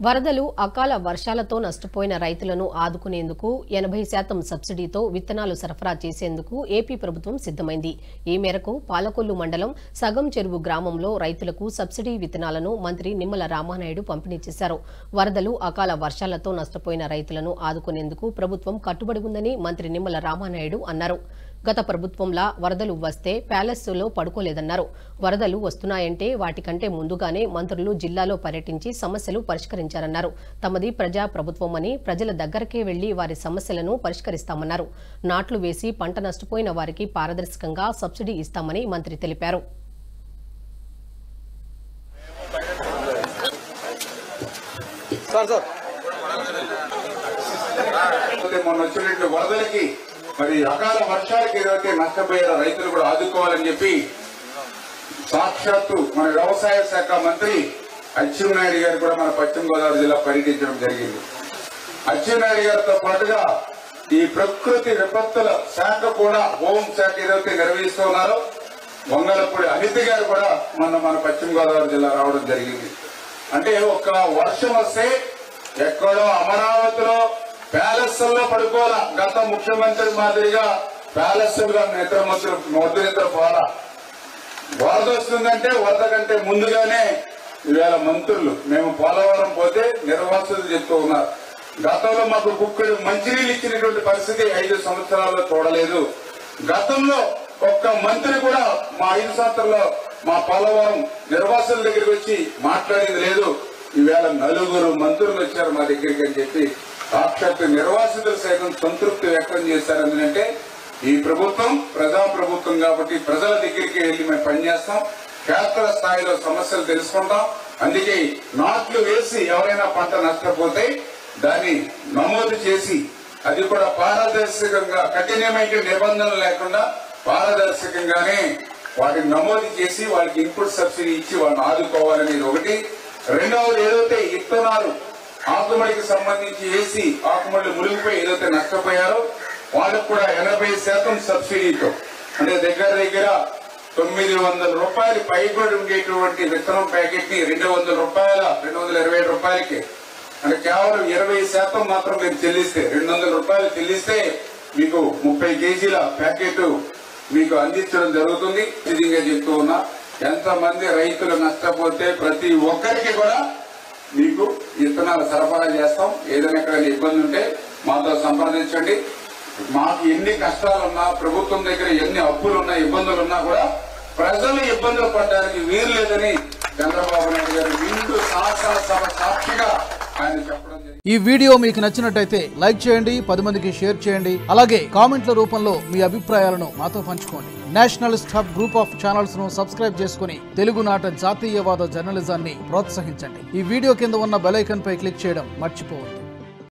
వరదలు అకాల వర్షాలతో నష్టపోయిన రైతులను ఆదుకునేందుకు 80% సబ్సిడీతో విత్తనాలు సరఫరా చేసేందుకు ఏపీ ప్రభుత్వం సిద్దమైంది. ఈ మేరకు పాలకొల్లు మండలం సగం చెరువు గ్రామంలో రైతులకు సబ్సిడీ విత్తనాలను మంత్రి నిమ్మల రామానాయుడు పంపిణీ చేశారు. వరదలు అకాల వర్షాలతో నష్టపోయిన రైతులను ఆదుకునేందుకు ప్రభుత్వం కట్టుబడి ఉందని మంత్రి నిమ్మల రామానాయుడు అన్నారు. గత ప్రభుత్వంలా వరదలు వస్తే ప్యాలెస్లో పడుకోలేదన్నారు. వరదలు వస్తున్నాయంటే వాటికంటే ముందుగానే మంత్రులు జిల్లాలో పర్యటించి సమస్యలు పరిష్కరించారన్నారు. తమది ప్రజా ప్రభుత్వమని ప్రజల దగ్గరకే వెళ్లి వారి సమస్యలను పరిష్కరిస్తామన్నారు. నాట్లు వేసి పంట నష్టపోయిన వారికి పారదర్శకంగా సబ్సిడీ ఇస్తామని మంత్రి తెలిపారు. మరి అకాల వర్షాలకు ఏదైతే నష్టపోయారో రైతులు కూడా ఆదుకోవాలని చెప్పి సాక్షాత్తు మన వ్యవసాయ శాఖ మంత్రి అచ్చెన్నాయుడు గారు కూడా మన పశ్చిమ గోదావరి జిల్లా పర్యటించడం జరిగింది. అచ్చెన్నాయుడు గారితో పాటుగా ఈ ప్రకృతి విపత్తుల శాఖ కూడా హోం శాఖ ఏదైతే నిర్వహిస్తున్నారో వంగలపూడి అనిత గారు కూడా మన పశ్చిమ గోదావరి జిల్లా రావడం జరిగింది. అంటే ఒక వర్షం వస్తే ఎక్కడో అమరావతిలో ప్యాలెస్లో పడుకోవాలా, గత ముఖ్యమంత్రి మాదిరిగా ప్యాలెస్లుగా నిద్ర పోవాలా. వరద వస్తుందంటే వరద కంటే ముందుగానే ఈవేళ మంత్రులు మేము పోలవరం పోతే నిర్వాసితులు చెప్తూ ఉన్నారు. గతంలో మాకు కుక్కడు మంచినీళ్ళు ఇచ్చినటువంటి పరిస్థితి 5 సంవత్సరాల్లో చూడలేదు. గతంలో ఒక్క మంత్రి కూడా మా 5 సంవత్సరాల్లో మా పోలవరం నిర్వాసుల దగ్గరికి వచ్చి మాట్లాడేది లేదు. ఈవేళ 4 మంత్రులు వచ్చారు మా దగ్గరికి అని చెప్పి సాక్షాత్ నిర్వాసితులు సైతం సంతృప్తి వ్యక్తం చేశారు. ఎందుకంటే ఈ ప్రభుత్వం ప్రజా ప్రభుత్వం కాబట్టి ప్రజల దగ్గరికి వెళ్లి మేము పనిచేస్తాం, క్షేత్ర స్థాయిలో సమస్యలు తెలుసుకుంటాం. అందుకే నాట్లు వేసి ఎవరైనా పంట నష్టపోతే దాన్ని నమోదు చేసి అది కూడా పారదర్శకంగా కఠినమైన నిబంధనలు లేకుండా పారదర్శకంగానే వాటిని నమోదు చేసి వాళ్ళకి ఇన్పుట్ సబ్సిడీ ఇచ్చి వాళ్ళని ఆదుకోవాలనేది ఒకటి. రెండవది ఏదైతే ఇత్తనాలు ఆకుమడికి సంబంధించి వేసి ఆకుమడి మునిగిపోయి ఏదైతే నష్టపోయారో వాళ్ళకు కూడా 80% సబ్సిడీతో, అంటే దగ్గర 900 రూపాయలు పైబడి ఉండేటువంటి విత్తనం ప్యాకెట్ ని 220 రూపాయలకి, అంటే కేవలం 20% మాత్రం మీరు చెల్లిస్తే 200 రూపాయలు చెల్లిస్తే మీకు 30 కేజీల ప్యాకెట్ మీకు అందించడం జరుగుతుంది. ఇదిగా చెప్తూ ఉన్నా, ఎంతమంది రైతులు నష్టపోతే ప్రతి ఒక్కరికి కూడా మీకు విత్తనాలు సరఫరా చేస్తాం. ఏదైనా ఎక్కడైనా ఇబ్బంది ఉంటే మాతో సంప్రదించండి. మాకు ఎన్ని కష్టాలున్నా, ప్రభుత్వం దగ్గర ఎన్ని అప్పులున్నా, ఇబ్బందులున్నా కూడా ప్రజలు ఇబ్బందులు పడడానికి వీలు లేదని చంద్రబాబు నాయుడు గారు నిండు శాసనసభ సాక్షిగా ఆయన చెప్పడం జరిగింది. ఈ వీడియో మీకు నచ్చినట్టయితే లైక్ చేయండి, 10 మందికి షేర్ చేయండి. అలాగే కామెంట్ల రూపంలో మీ అభిప్రాయాలను మాతో పంచుకోండి. Nationalist hub group of channels ను సబ్స్క్రైబ్ చేసుకుని తెలుగునాట జాతీయవాద జర్నలిజాన్ని ప్రోత్సహించండి. ఈ వీడియో కింద ఉన్న బెల్ ఐకాన్ పై క్లిక్ చేయడం మర్చిపోవద్దు.